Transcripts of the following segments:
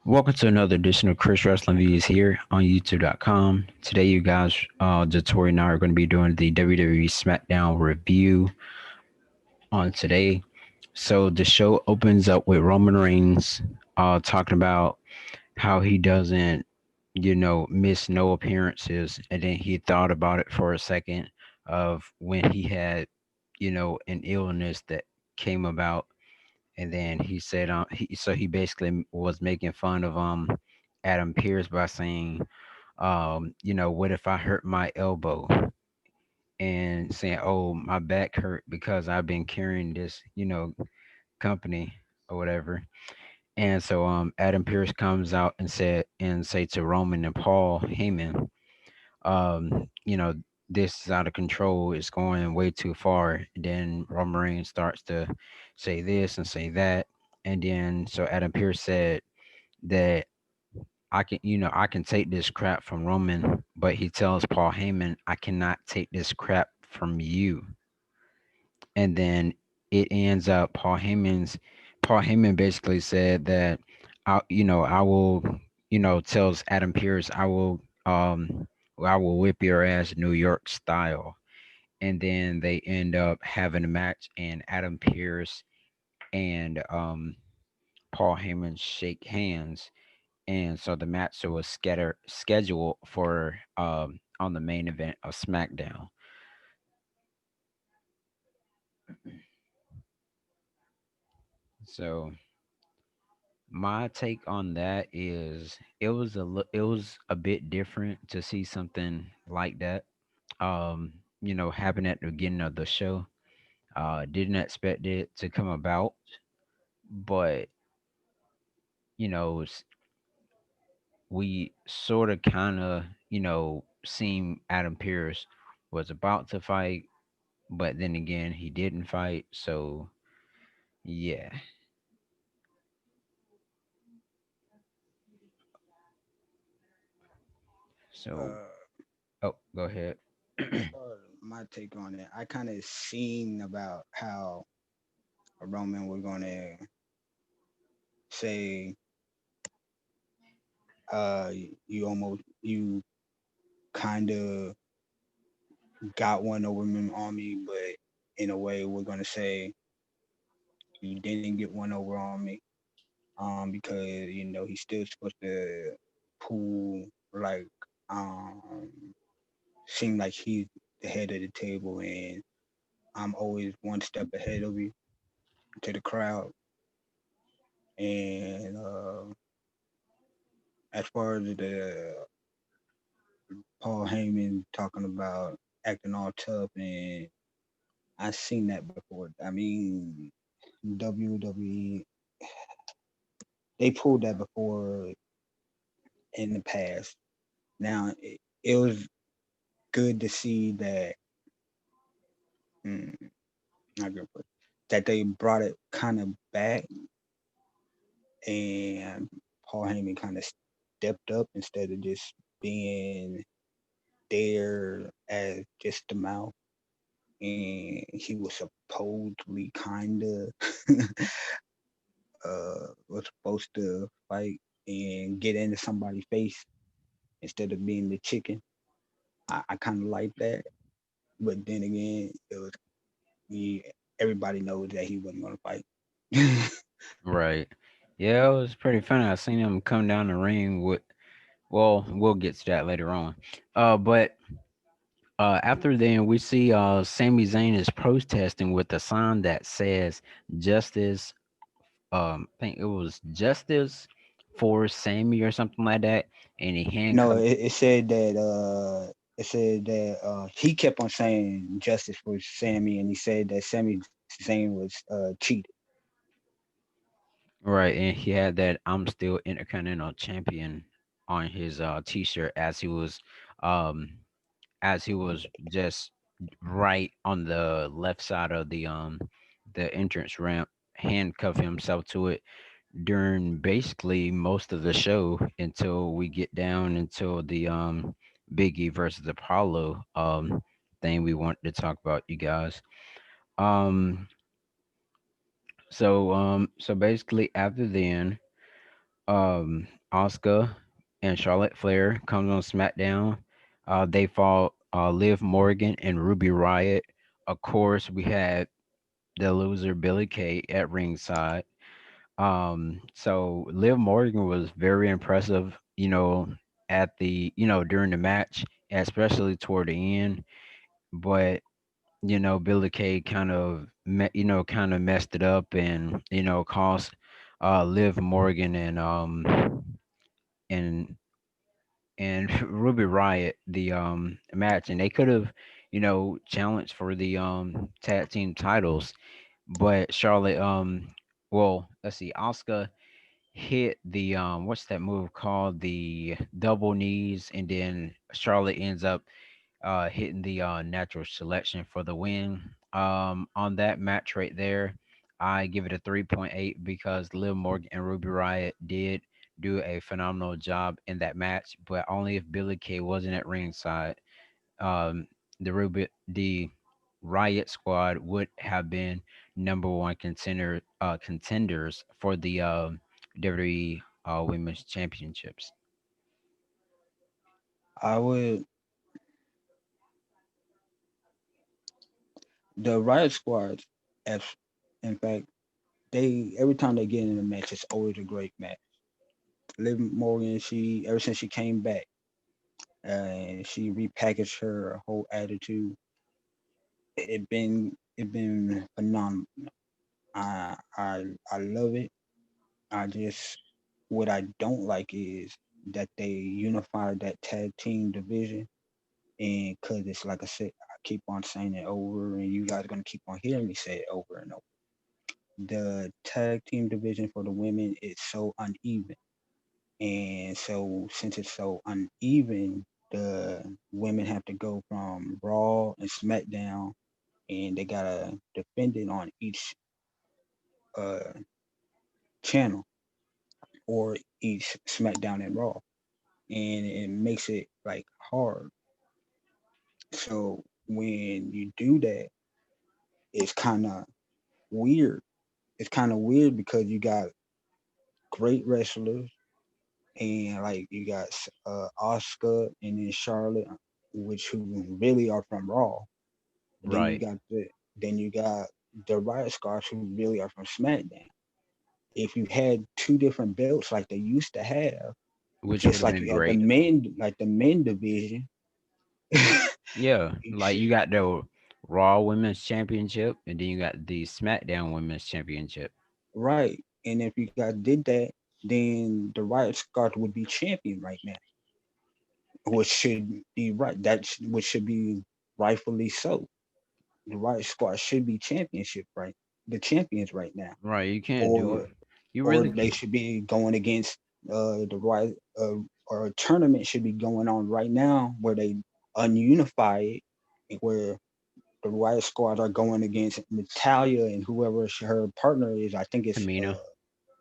Welcome to another edition of Chris Wrestling Views here on YouTube.com. Today, you guys, Jatori and I are going to be doing the WWE Smackdown review on today. So, the show opens up with Roman Reigns talking about how he doesn't, miss no appearances. And then he thought about it for a second of when he had, an illness that came about, and then he said he basically was making fun of Adam Pierce by saying, what if I hurt my elbow, and saying, oh, my back hurt because I've been carrying this, company or whatever. And so Adam Pierce comes out and say to Roman and Paul Heyman, this is out of control. It's going way too far. Then Roman Reigns starts to say this and say that. And then so Adam Pierce said that I can take this crap from Roman, but he tells Paul Heyman, I cannot take this crap from you. And then it ends up Paul Heyman basically said that I will, tells Adam Pierce, I will whip your ass New York style. And then they end up having a match, and Adam Pierce and Paul Heyman shake hands. And so the match was scheduled for on the main event of SmackDown. So my take on that is it was a bit different to see something like that. Happen at the beginning of the show. Didn't expect it to come about, but you know, s- we sort of kind of, seen Adam Pierce was about to fight, but then again, he didn't fight. So, yeah. So, Uh, oh, go ahead. as far as my take on it, I kind of seen about how Roman was gonna say, uh, you kind of got one over me on me, but in a way, we're gonna say you didn't get one over on me, because he's still supposed to pull like um seem like he's the head of the table, and I'm always one step ahead of you to the crowd. And as far as the Paul Heyman talking about acting all tough, and I've seen that before. I mean, WWE, they pulled that before in the past. Now it was good to see that. Mm, not good, but that they brought it kind of back, and Paul Heyman kind of stepped up instead of just being there as just the mouth. And he was supposedly kind of was supposed to fight and get into somebody's face instead of being the chicken. I kind of like that, but then again, it was he. Everybody knows that he wasn't gonna fight. Right. Yeah, it was pretty funny. I seen him come down the ring with. Well, we'll get to that later on. But after then, we see Sami Zayn is protesting with a sign that says "Justice." I think it was "Justice for Sammy" or something like that, and he No, handcuffed. it said that he kept on saying justice for Sammy, and he said that Sami Zayn was cheated. Right, and he had that "I'm still Intercontinental Champion" on his T-shirt um as he was just right on the left side of the entrance ramp, handcuff himself to it during basically most of the show until we get down until the Biggie versus Apollo thing we wanted to talk about, you guys. Um so basically after then, Asuka and Charlotte Flair comes on SmackDown. They fought Liv Morgan and Ruby Riot. Of course, we had the loser Billy Kay at ringside. So Liv Morgan was very impressive, at the during the match, especially toward the end. But Billy Kay kind of messed it up and cost Liv Morgan and Ruby Riot the match, and they could have challenged for the tag team titles, but Charlotte well, let's see, Asuka hit the what's that move called, the double knees, and then Charlotte ends up hitting the natural selection for the win. On that match right there, I give it a 3.8 because Liv Morgan and Ruby Riot did do a phenomenal job in that match, but only if Billy Kay wasn't at ringside. Um, the Riot Squad would have been number one contenders for the WWE Women's Championships. I would the Riot Squad, as in fact, they every time they get in a match, it's always a great match. Liv Morgan, she ever since she came back, and she repackaged her whole attitude. It been phenomenal. I love it. I just what I don't like is that they unified that tag team division, and because it's like I said, I keep on saying it over, and you guys are gonna keep on hearing me say it over and over. The tag team division for the women is so uneven, and so since it's so uneven, the women have to go from Raw and SmackDown, and they gotta defend it on each uh channel or each SmackDown and Raw, and it makes it like hard. So when you do that, it's kind of weird. It's kind of weird because you got great wrestlers, and like you got Oscar and then Charlotte, which who really are from Raw. Then you Right, got the Riot Squad who really are from SmackDown. If you had two different belts like they used to have, which would just have like been you had great. the men division, Yeah, like you got the Raw Women's Championship, and then you got the SmackDown Women's Championship. right? And if you guys did that, then the Riot Squad would be champion right now, which should be right. Which should be rightfully so. The Riot Squad should be championship right, the champions right now, Right, you can't do it. or You or really they can't. should be going against the Riot, or a tournament should be going on right now where they ununify it, where the Riot Squad are going against Natalia and whoever her partner is. I think it's Tamina.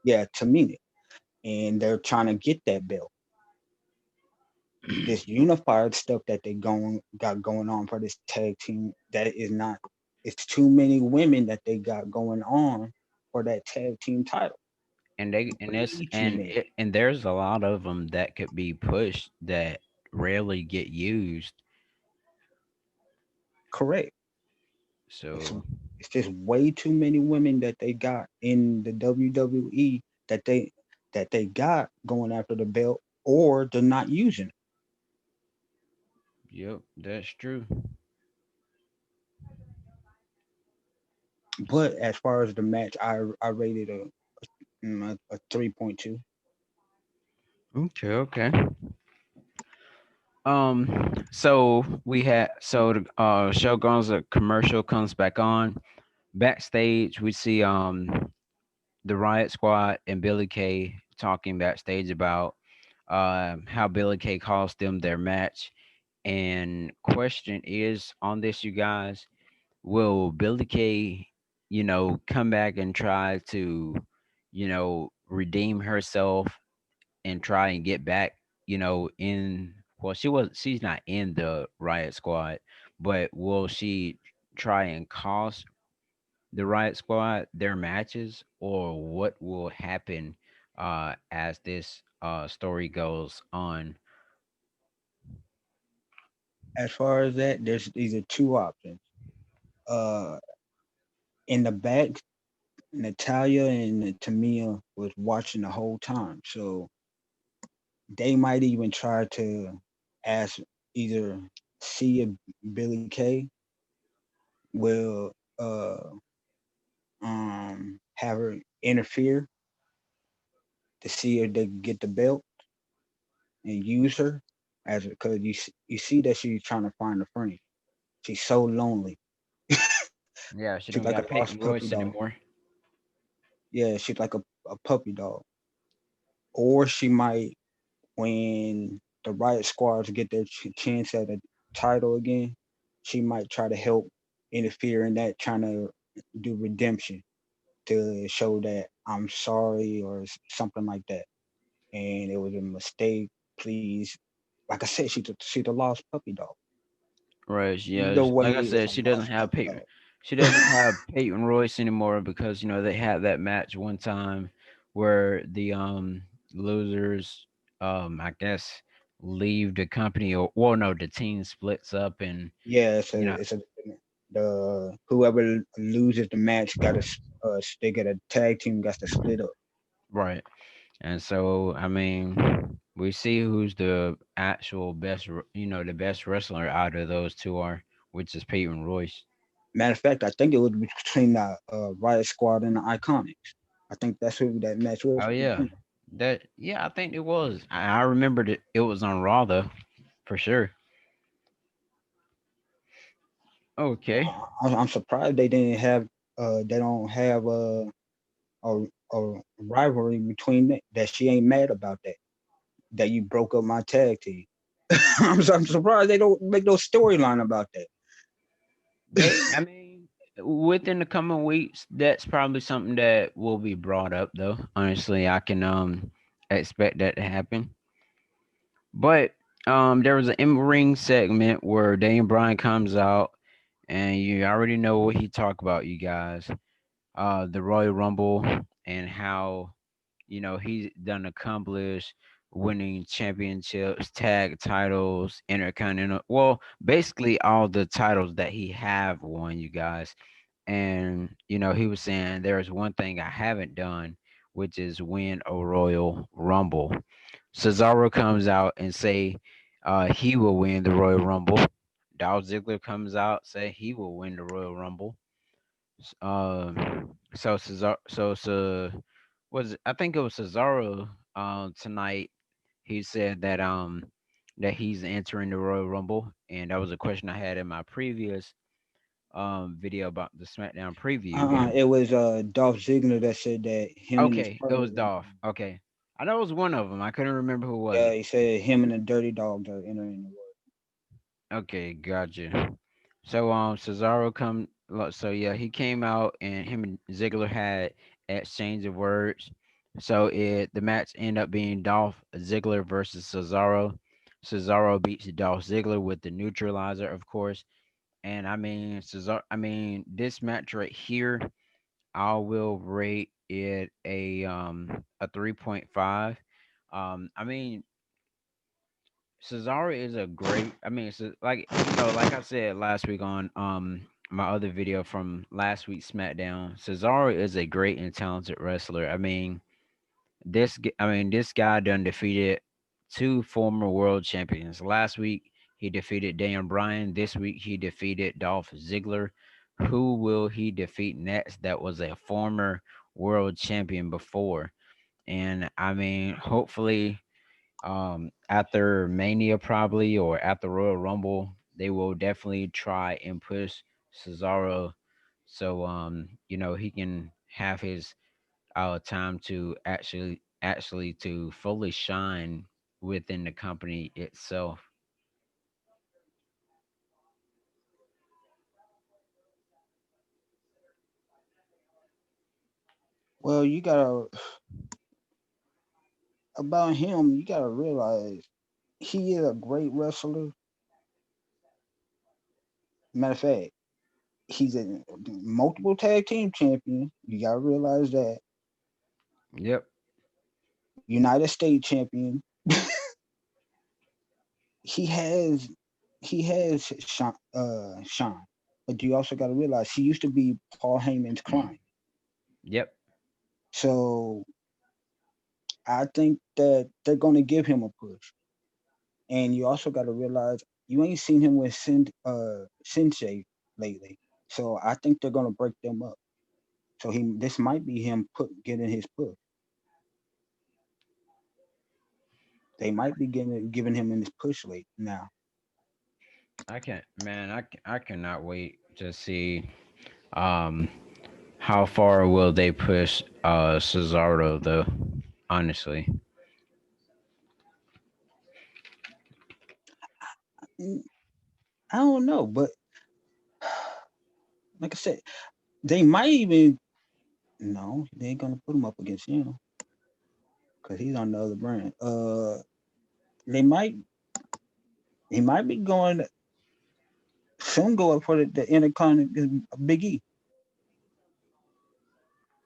yeah, Tamina, and they're trying to get that belt. This unified stuff that they got going on for this tag team, that is not. It's too many women that they got going on for that tag team title. It's Way too many. and there's a lot of them that could be pushed that rarely get used. Correct. It's So, it's just way too many women that they got in the WWE that they got going after the belt, or they're not using it. yep, that's true. But as far as the match, I rated a 3.2. Okay, okay. So we had the show goes, a commercial comes back on. Backstage, we see the Riot Squad and Billy Kay talking backstage about how Billy Kay cost them their match. And question is on this, you guys, will Billy Kay, come back and try to, redeem herself and try and get back, in well, she's not in the Riot Squad, but will she try and cost the Riot Squad their matches, or what will happen as this story goes on. As far as that, there's these are two options. Uh, in the back, Natalia and Tamia was watching the whole time, so they might even try to ask either see if Billy Kay will have her interfere to see if they can get the belt and use her as because you see that she's trying to find a friend. She's so lonely. Yeah, she She's don't like a got lost Peyton puppy Royce dog. anymore. Yeah, she's like a puppy dog. Or she might, when the Riot Squads get their chance at a title again, she might try to help interfere in that, trying to do redemption to show that I'm sorry or something like that. And it was a mistake. Please, like I said, she's a lost puppy dog. Right. Yeah. Either way, Like I it's said, a she doesn't lost have puppy Peyton. dog. She doesn't have Peyton Royce anymore because they had that match one time where the losers I guess leave the company, or well no, the team splits up and Yeah, you know it's a the whoever loses the match got to they get a tag team got to split up. right. And so I mean we see who's the actual best the best wrestler out of those two are, which is Peyton Royce. Matter of fact, I think it was between the Riot Squad and the Iconics. I think that's who that match was Oh yeah. between. Yeah, I think it was. I remembered it was on Raw though, for sure. Okay. I'm surprised they didn't have they don't have a a rivalry between that. She ain't mad about that. That you broke up my tag team. I'm surprised they don't make no storyline about that. I mean, within the coming weeks, that's probably something that will be brought up though. Honestly, I can expect that to happen. But there was an in-ring segment where Daniel Bryan comes out and you already know what he talked about, you guys. The Royal Rumble and how he's done accomplished winning championships, tag titles, intercontinental. Well, basically all the titles that he have won, you guys. And he was saying there's one thing I haven't done, which is win a Royal Rumble. Cesaro comes out and say he will win the Royal Rumble. Dolph Ziggler comes out say he will win the Royal Rumble. So Cesaro, was I think it was Cesaro tonight. He said that he's entering the Royal Rumble, and that was a question I had in my previous video about the SmackDown preview. It was Dolph Ziggler that said that him and his Okay, it partner. was Dolph. Okay, I know it was one of them. I couldn't remember who was Yeah, it. he said him and the Dirty Dogs are entering the world. Okay, gotcha. So Cesaro so yeah, he came out and him and Ziggler had exchange of words. So the match ended up being Dolph Ziggler versus Cesaro. Cesaro beats Dolph Ziggler with the neutralizer, of course. And I mean this match right here, I will rate it a 3.5. I mean Cesaro is a great. I mean, it's like like I said last week on my other video from last week's SmackDown. Cesaro is a great and talented wrestler. I mean, this guy done defeated two former world champions. Last week he defeated Daniel Bryan. This week he defeated Dolph Ziggler. Who will he defeat next? That was a former world champion before. And I mean, hopefully after Mania probably or after Royal Rumble, they will definitely try and push Cesaro so he can have his time to actually to fully shine within the company itself. Well, you gotta about him. You gotta realize he is a great wrestler. Matter of fact, he's a multiple tag team champion. You gotta realize that. Yep. United States champion. he has he has shine, but you also got to realize he used to be Paul Heyman's client. Yep. So I think that they're going to give him a push. And you also got to realize you ain't seen him with Sensei lately. So I think they're going to break them up. So this might be him getting his push. They might be giving him in his push late now. I can't, man. I cannot wait to see um how far will they push Cesaro though. Honestly, Mm, I don't know, but like I said, they might even no, they ain't gonna put him up against him because he's on the other brand. They might he might be going soon go up for the Intercontinental Big E.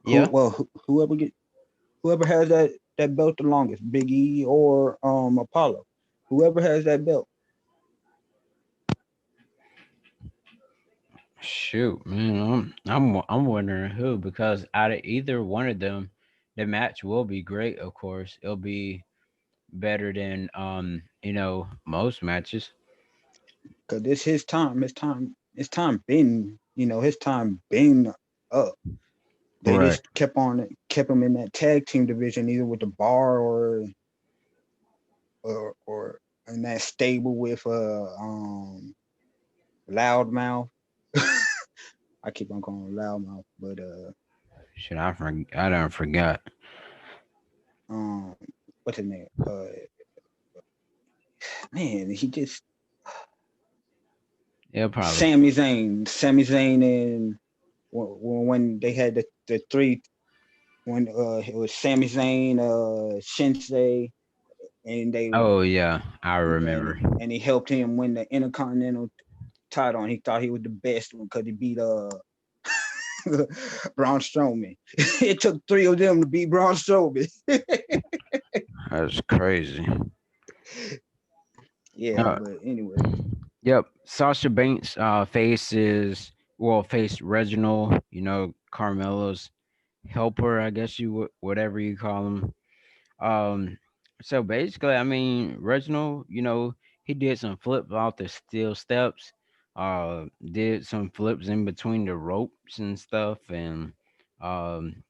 yeah, Whoever has that belt the longest, Big E or Apollo, whoever has that belt. shoot, man. I'm wondering who because out of either one of them, the match will be great. Of course, it'll be better than most matches. Cause it's his time. His time been his time been up. They Right. just kept him in that tag team division either with the bar or in that stable with loudmouth. I keep on calling him loudmouth, but Should I don't forgot. um what's his name? Man, he just It'll probably. Sami Zayn and when they had the three when it was Sami Zayn, Shinsei, and they were Oh yeah, I remember. and he helped him win the Intercontinental title, and he thought he was the best one because he beat Braun Strowman. It took three of them to beat Braun Strowman. That's crazy. Yeah, Uh, but anyway, yep. Sasha Banks faced Reginald. Carmelo's helper, I guess whatever you call him. Um, so basically, I mean, Reginald, he did some flips off the steel steps, did some flips in between the ropes and stuff, and um,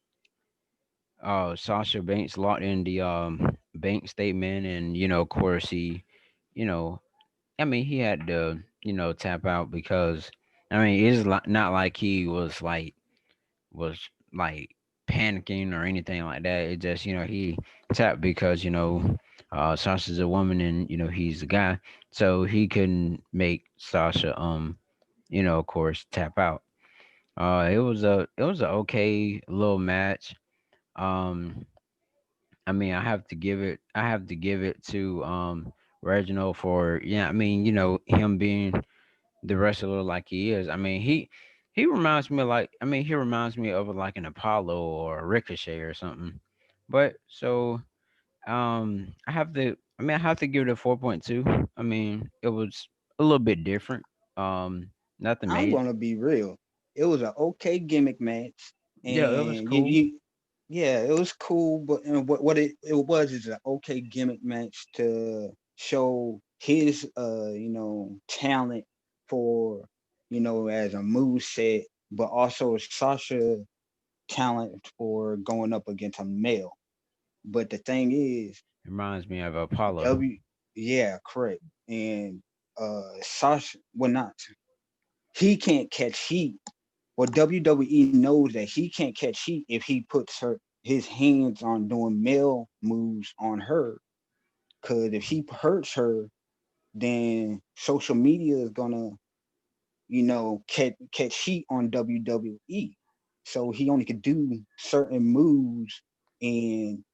Sasha Banks locked in the bank statement, and of course you know, I mean, he had to tap out because I mean, not like he was like panicking or anything like that. It just he tapped because Sasha's a woman and he's a guy, so he couldn't make Sasha of course tap out. It was a okay little match. Um, I mean, I have to give it to Reginald for yeah. I mean, him being the wrestler like he is. I mean, he reminds me of like an Apollo or a Ricochet or something. But so I have to give it a 4.2. I mean, it was a little bit different. Nothing I'm major. gonna be real. It was an okay gimmick match, Yeah, it was and cool. yeah, it was cool. But what it was is an okay gimmick match to show his talent for as a move set, but also Sasha talent for going up against a male. But the thing is, It reminds me of Apollo. W yeah, correct. And Sasha, well, not he can't catch heat. Well, WWE knows that he can't catch heat if he puts his hands on doing male moves on her. Cause if he hurts her, then social media is gonna, catch heat on WWE. So he only could do certain moves and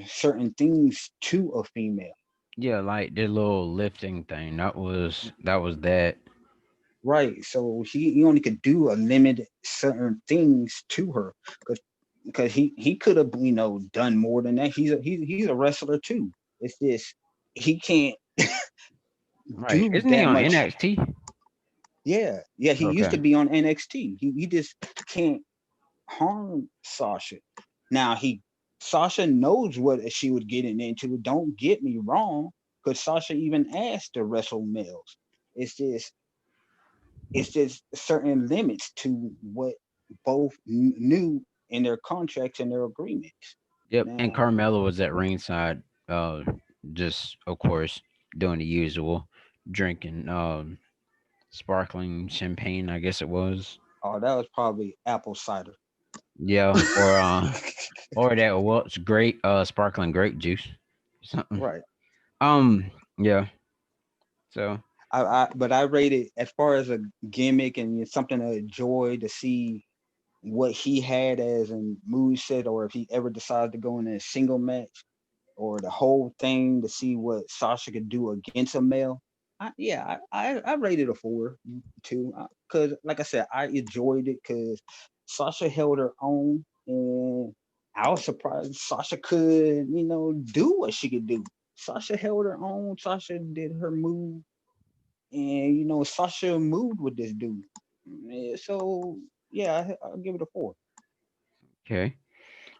certain things to a female. Yeah, like the little lifting thing. That was that. Right. So he only could do a limited certain things to her. because he could have done more than that. He's a wrestler too. It's just he can't Right. do Isn't he that on much. NXT? Yeah, yeah. He used Okay. to be on NXT. He just can't harm Sasha. Now Sasha knows what she was getting into. Don't get me wrong, because Sasha even asked to wrestle males. It's just it's just certain limits to what both knew in their contracts and their agreements. Yep. And Now, Carmelo was at ringside, just of course doing the usual, drinking sparkling champagne, I guess it was. oh, that was probably apple cider. Yeah, or that was great sparkling grape juice. Something. Right. Um yeah. So But I rate it as far as a gimmick and something to enjoy to see what he had as a movie set, or if he ever decides to go in a single match, or the whole thing to see what Sasha could do against a male. I rated a 4 too, because like I said, I enjoyed it because Sasha held her own, and I was surprised Sasha could do what she could do. Sasha held her own. Sasha did her move, and Sasha moved with this dude. So yeah, I'll give it a 4. okay.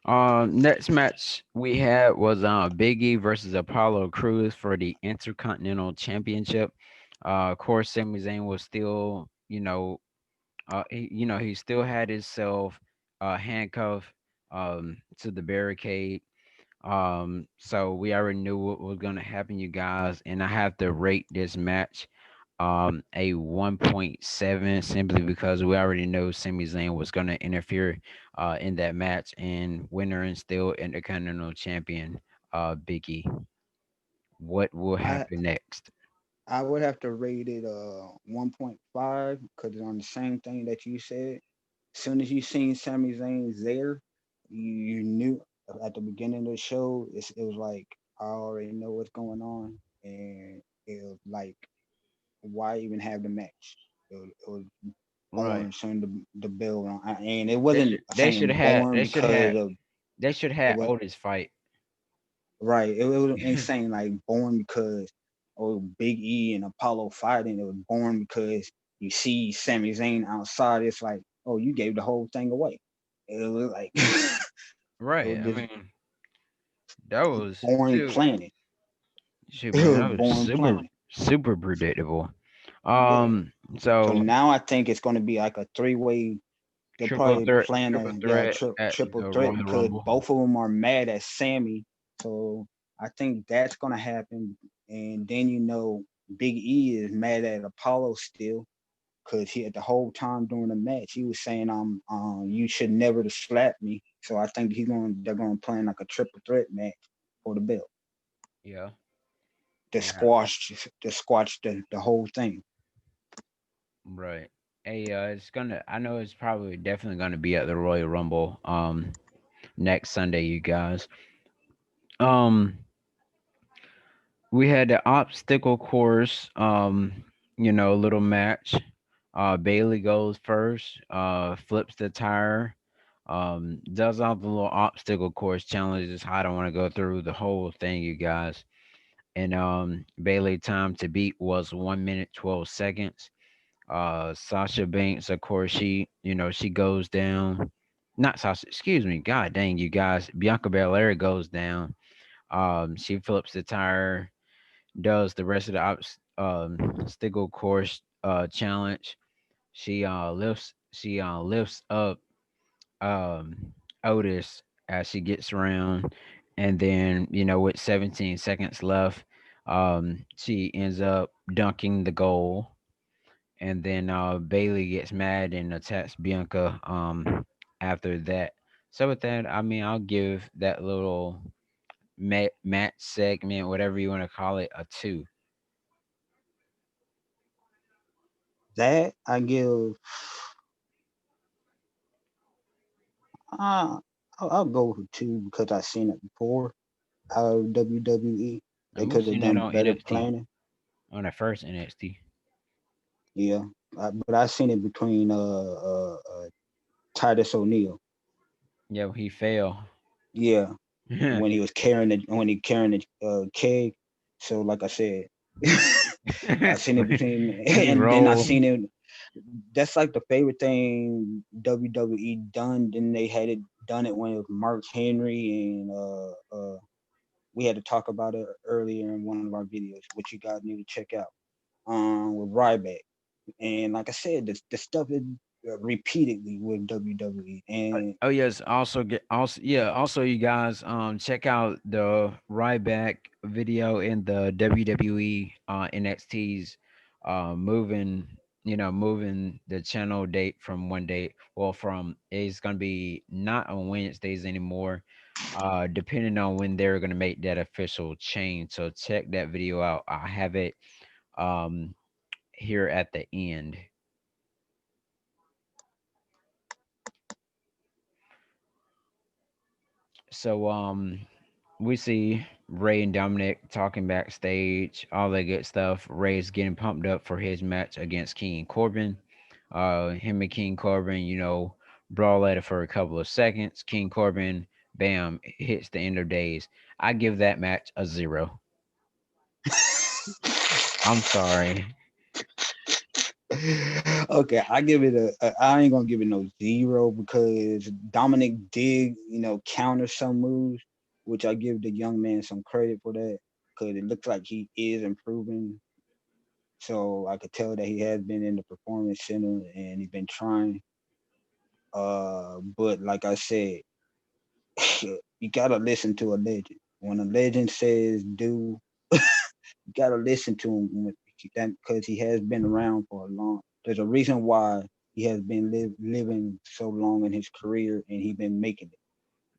Next match we had was Big E versus Apollo Crews for the Intercontinental Championship. Of course, Sami Zayn was still, he still had himself handcuffed to the barricade. So we already knew what was gonna happen, you guys, and I have to rate this match a 1.7 simply because we already know Sami Zayn was gonna interfere in that match and winner and still Intercontinental Champion Big E. What will I happen next? I would have to rate it 1.5 because it's on the same thing that you said. As soon as you seen Sami Zayn there, you knew at the beginning of the show. It was like I already know what's going on, and it was like why even have the match? It was Right. boring. Soon the build on, and it They wasn't should they should saying have boring they should because have of they should it have was Otis fight. right. It was insane, like born because Big E and Apollo fighting. It was born because you see Sami Zayn outside. It's like, oh, you gave the whole thing away. It was like it Right. was I just mean, that was boring shoot, planet. shoot, It man, was that was boring planet. super predictable. Yeah. So So now I think it's going to be like a three-way. They'll probably plan triple a threat at triple the threat Royal because Rumble. both of them are mad at Sammy. So I think that's going to happen. And then Big E is mad at Apollo still because he at the whole time during the match he was saying you should never to slap me. So I think they're going to plan like a triple threat match for the belt Yeah. to Yeah. squash the whole thing. Right. Hey, it's gonna. I know it's probably definitely gonna be at the Royal Rumble. Next Sunday, you guys. Um, we had the obstacle course. Little match. Bailey goes first. Flips the tire. Does all the little obstacle course challenges. I don't want to go through the whole thing, you guys. And Bailey time to beat was 1 minute 12 seconds. Sasha Banks, of course, she goes down. Not Sasha, excuse me. God dang, you guys. Bianca Belair goes down. She flips the tire, does the rest of the obstacle course challenge. She lifts up Otis as she gets around, and then with 17 seconds left, she ends up dunking the goal, and then Bailey gets mad and attacks Bianca after that. So with that, I mean, I'll give that little match segment, whatever you want to call it, a 2. That I give. Uh, I'll go with two because I've seen it before. Out of WWE, they And we've could have seen that done on better NXT, planning. on the first NXT. Yeah, but I seen it between Titus O'Neil. Yeah, he fell. Yeah, when he was carrying the keg. So like I said, I seen it between, He and then I rolled. seen it. That's like the favorite thing WWE done. Then they had it done it when it was Mark Henry, and we had to talk about it earlier in one of our videos, which you guys need to check out. With Ryback, and like I said, the stuff is repeatedly with WWE, and Oh yes, also you guys check out the Ryback video in the WWE NXT's moving moving the channel date from one date, well, from it's gonna be not on Wednesdays anymore, depending on when they're gonna make that official change. So check that video out. I have it um here at the end. So we see Ray and Dominic talking backstage, all that good stuff. Ray's getting pumped up for his match against King Corbin. Him and King Corbin, brawl at it for a couple of seconds. King Corbin, bam, hits the end of days. I give that match a 0. I'm sorry. okay, I give it I ain't gonna give it no 0 because Dominic did, counter some moves, which I give the young man some credit for that because it looks like he is improving. So I could tell that he has been in the performance center and he's been trying. But like I said, you gotta listen to a legend. When a legend says do, you gotta listen to him because he has been around for a long. There's a reason why he has been living so long in his career and he been making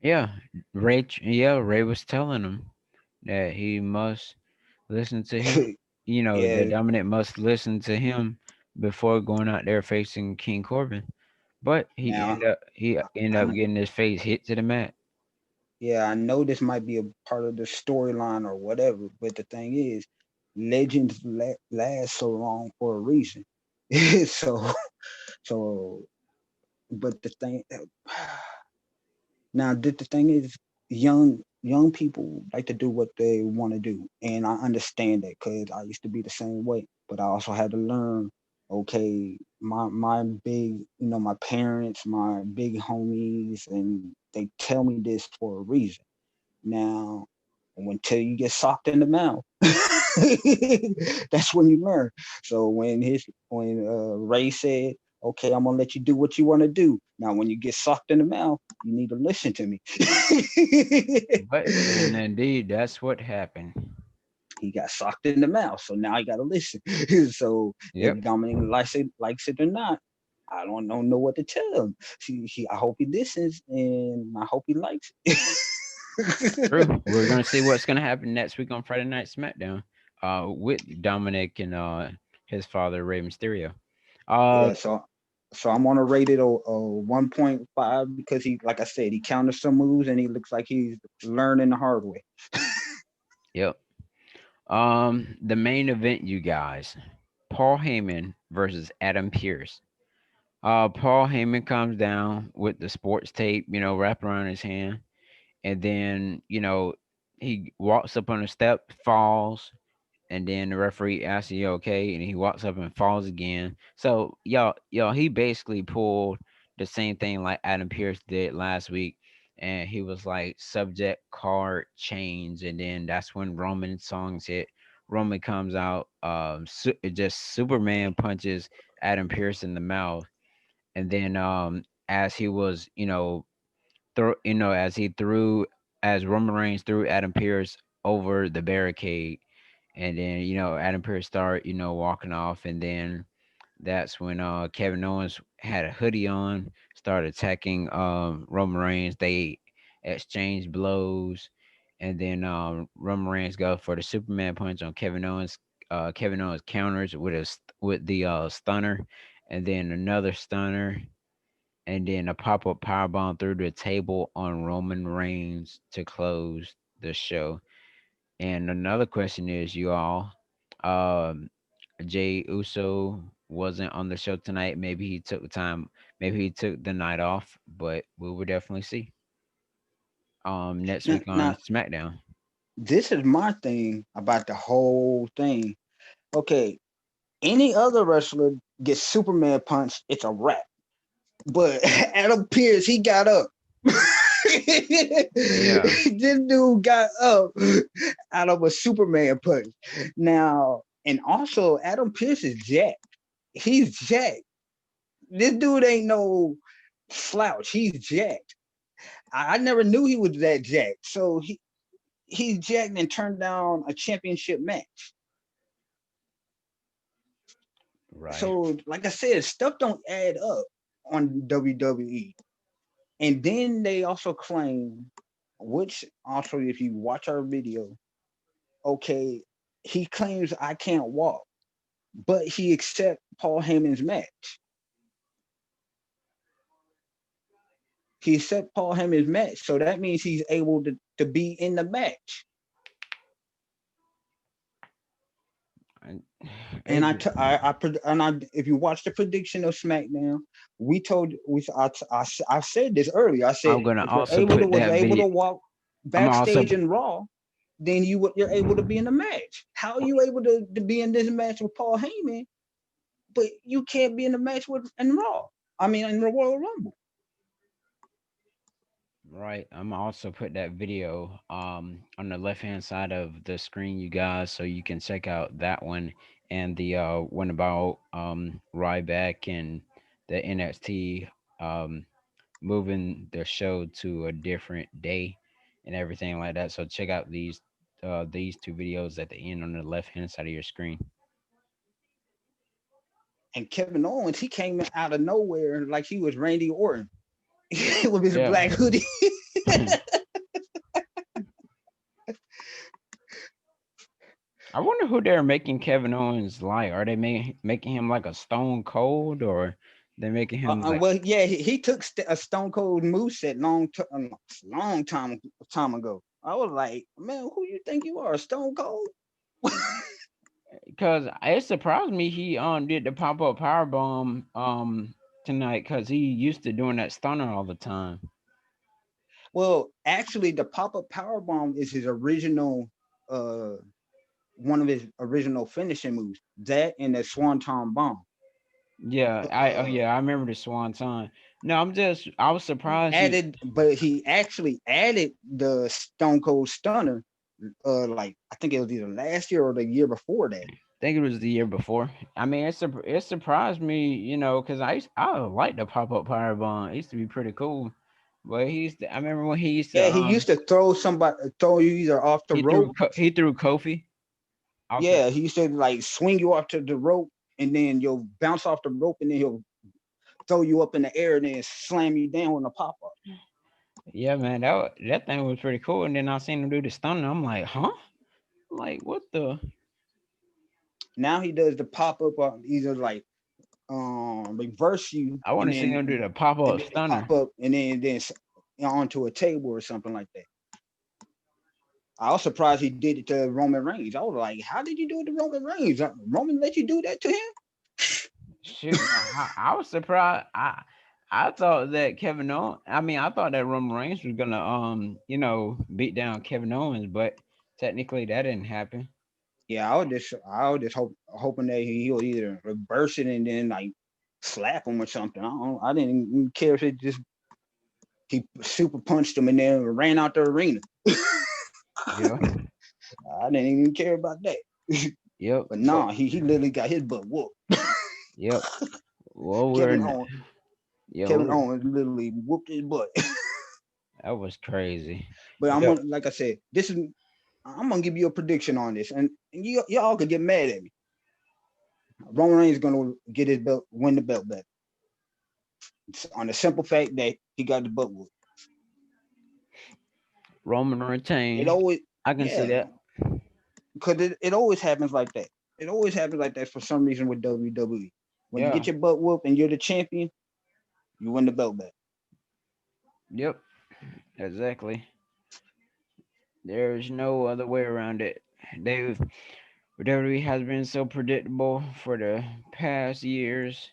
Yeah, Ray was telling him that he must listen to him. it. That yeah. Dominic must listen to him before going out there facing King Corbin. But Now, he ended I, up getting his face hit to the mat. yeah, I know this might be a part of the storyline or whatever, but the thing is, legends last so long for a reason. so, so, but the thing, now, the thing is, young people like to do what they want to do, and I understand that because I used to be the same way. But I also had to learn. Okay, my big, my parents, my big homies, and they tell me this for a reason. Now, until you get socked in the mouth, that's when you learn. So when Ray said, "Okay, I'm gonna let you do what you want to do," now when you get socked in the mouth, you need to listen to me. But and indeed, that's what happened. He got socked in the mouth, so now he got to listen. So if Yep. Dominic likes it or not, I don't know what to tell him. I hope he listens, and I hope he likes it. True. We're gonna see what's gonna happen next week on Friday Night SmackDown. With Dominic and his father Rey Mysterio. Uh, Yeah, so I'm gonna rate it a 1.5 because he, like I said, he counters some moves and he looks like he's learning the hard way. yep. The main event, you guys. Paul Heyman versus Adam Pearce. Paul Heyman comes down with the sports tape, wrapped around his hand, and then he walks up on the step, falls, and then the referee asks you okay, and he walks up and falls again. So he basically pulled the same thing like Adam Pierce did last week, and he was like subject card change, and then that's when Roman songs hit. Roman comes out, just Superman punches Adam Pierce in the mouth, and then as he was as he threw as Roman Reigns threw Adam Pierce over the barricade, and then Adam Pearce started walking off, and then that's when Kevin Owens had a hoodie on, started attacking Roman Reigns. They exchanged blows, and then Roman Reigns go for the Superman punch on Kevin Owens. Kevin Owens counters with the stunner, and then another stunner, and then a pop-up powerbomb through the table on Roman Reigns to close the show. And another question is, you all, um, Jay Uso wasn't on the show tonight. Maybe he took the night off, but we will definitely see. next Now, week on now, SmackDown. this is my thing about the whole thing. Okay, any other wrestler gets Superman punched, it's a wrap. But Adam Pierce, he got up. Yeah, This dude got up out of a Superman punch. Now, and also Adam Pierce is jacked. He's jacked. This dude ain't no slouch. He's jacked. I never knew he was that jacked. So he's jacked and turned down a championship match. right. So, like I said, stuff don't add up on WWE. And then they also claim, which also, if you watch our video, okay, he claims I can't walk, but he accept Paul Heyman's match. He accept Paul Heyman's match, so that means he's able to be in the match. And And it, if you watch the prediction of SmackDown, I said this earlier. I said I'm gonna if you're also able to put was that able video. to walk I'm also backstage in Raw, then you're able to be in the match. How are you able to be in this match with Paul Heyman, but you can't be in the match with in Raw? I mean, in the Royal Rumble. right. I'm also put that video on the left hand side of the screen, you guys, so you can check out that one and the one about Ryback and the NXT moving their show to a different day and everything like that. So check out these two videos at the end on the left hand side of your screen. And Kevin Owens, he came out of nowhere like he was Randy Orton with his Yeah. black hoodie. I wonder who they're making Kevin Owens like. Are they making him like a Stone Cold, or they making him like? Well, yeah, he took a Stone Cold moveset long time ago. I was like, man, who you think you are, Stone Cold? Because it surprised me he did the pop up power bomb tonight because he used to doing that stunner all the time. Well, actually, the pop up power bomb is his original, uh, one of his original finishing moves. That and the Swanton bomb. Yeah, Uh, I remember the Swan Song. No, I was surprised he. but he actually added the Stone Cold Stunner. Like I think it was either last year or the year before that. Think it was the year before. I mean, it surprised me, because I like the pop up power bomb. It used to be pretty cool, but I remember when he used to Yeah, he used to throw you either off the rope. he threw Kofi off the. Yeah, he used to like swing you off to the rope, and then you'll bounce off the rope, and then he'll throw you up in the air, and then slam you down with a pop up. Yeah, man, that thing was pretty cool. And then I seen him do the stunner. I'm like, huh? Like what the? Now he does the pop up, either like reverse you, I want to see him do the pop and up then stunner. pop up, and then onto a table or something like that. I was surprised he did it to Roman Reigns. I was like, how did you do it to Roman Reigns? Roman let you do that to him? Shoot, I was surprised. I thought that Kevin Owens. I mean, I thought that Roman Reigns was gonna beat down Kevin Owens, but technically that didn't happen. Yeah, I was just hoping that he'll either reverse it and then like slap him or something. I didn't even care if it just he super punched him and then ran out the arena. Yeah. I didn't even care about that. Yep. But Well, nah, he literally got his butt whooped. yep. Well, Kevin Owens, Kevin we're Owens literally whooped his butt. that was crazy. But I'm Yep. gonna, like I said, I'm gonna give you a prediction on this, and y'all could get mad at me. Roman Reigns is gonna get his belt, win the belt back, on the simple fact that he got the butt whooped. Roman It retains. always, I can see yeah, that. because it always happens like that. It always happens like that for some reason with WWE. When you Yeah. get your butt whooped and you're the champion, you win the belt back. Yep. Exactly. There's no other way around it. They've WWE has been so predictable for the past years,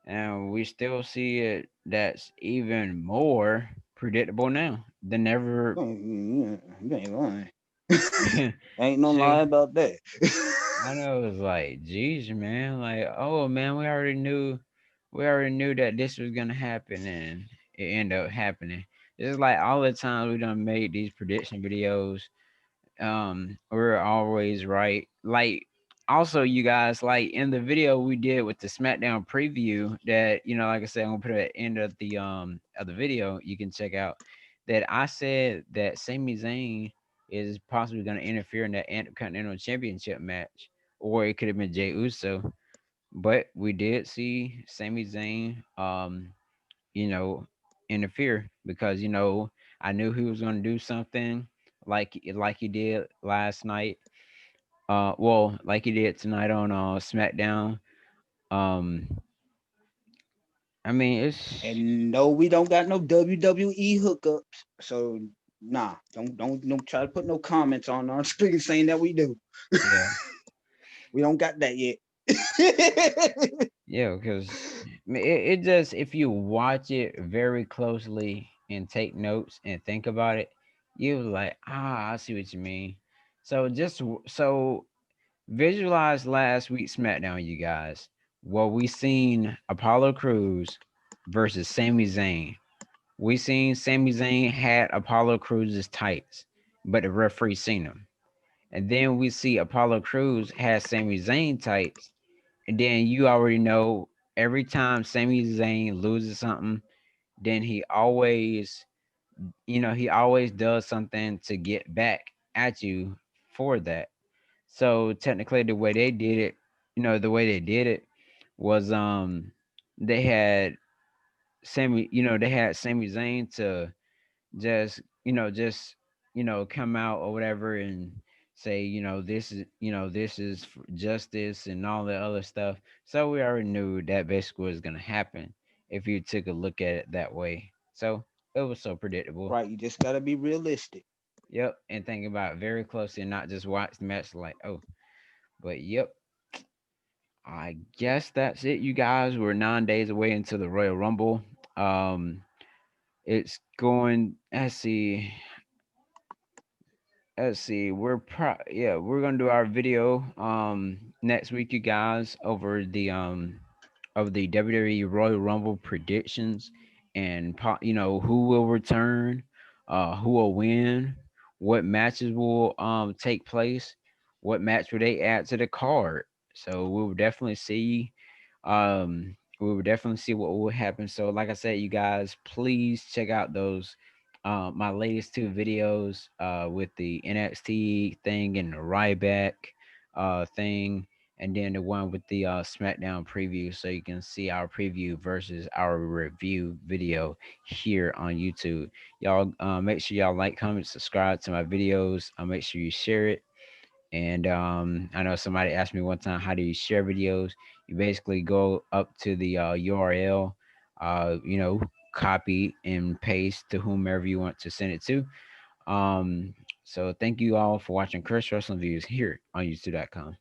and we still see it that's even more predictable now. the never. You ain't lying. Ain't no lie See, about that. I know it was like, geez, man, like, oh man, we already knew that this was gonna happen, and it ended up happening. It's like all the times we done made these prediction videos, we're always right. Like, also, you guys, like in the video we did with the SmackDown preview, that like I said, I'm gonna put it at the end of the video. You can check out that I said that Sami Zayn is possibly gonna interfere in that Intercontinental Championship match, or it could have been Jey Uso. But we did see Sami Zayn, you know, interfere because I knew he was going to do something like he did last night. Well, like he did tonight on SmackDown. Um, I mean, it's And no, we don't got no WWE hookups. So nah, don't try to put no comments on our speaking saying that we do. yeah, We don't got that yet. yeah, because it just if you watch it very closely and take notes and think about it, you like I see what you mean. So visualize last week's SmackDown, you guys. Well, we seen Apollo Crews versus Sami Zayn. We seen Sami Zayn had Apollo Crews's tights, but the referee seen them. And then we see Apollo Crews has Sami Zayn tights, and then you already know every time Sami Zayn loses something, then he always does something to get back at you for that. So technically, the way they did it was they had they had Sami Zayn to just come out or whatever and say this is justice and all the other stuff. So we already knew that basically was gonna happen if you took a look at it that way. So it was so predictable. Right, you just gotta be realistic. Yep, and think about it very closely and not just watch the match like, oh. But yep, I guess that's it, you guys. We're 9 days away into the Royal Rumble. Um, it's going. Let's see. We're gonna do our video next week, you guys, over the of the WWE Royal Rumble predictions and who will return, who will win, what matches will take place, what match will they add to the card. So we will definitely see what will happen. So like I said, you guys, please check out those my latest two videos with the NXT thing and the Ryback thing, and then the one with the SmackDown preview, so you can see our preview versus our review video here on YouTube. Y'all, make sure y'all like, comment, subscribe to my videos. Make sure you share it. And I know somebody asked me one time, how do you share videos? You basically go up to the URL, copy and paste to whomever you want to send it to. So thank you all for watching Chris Wrestling Views here on YouTube.com.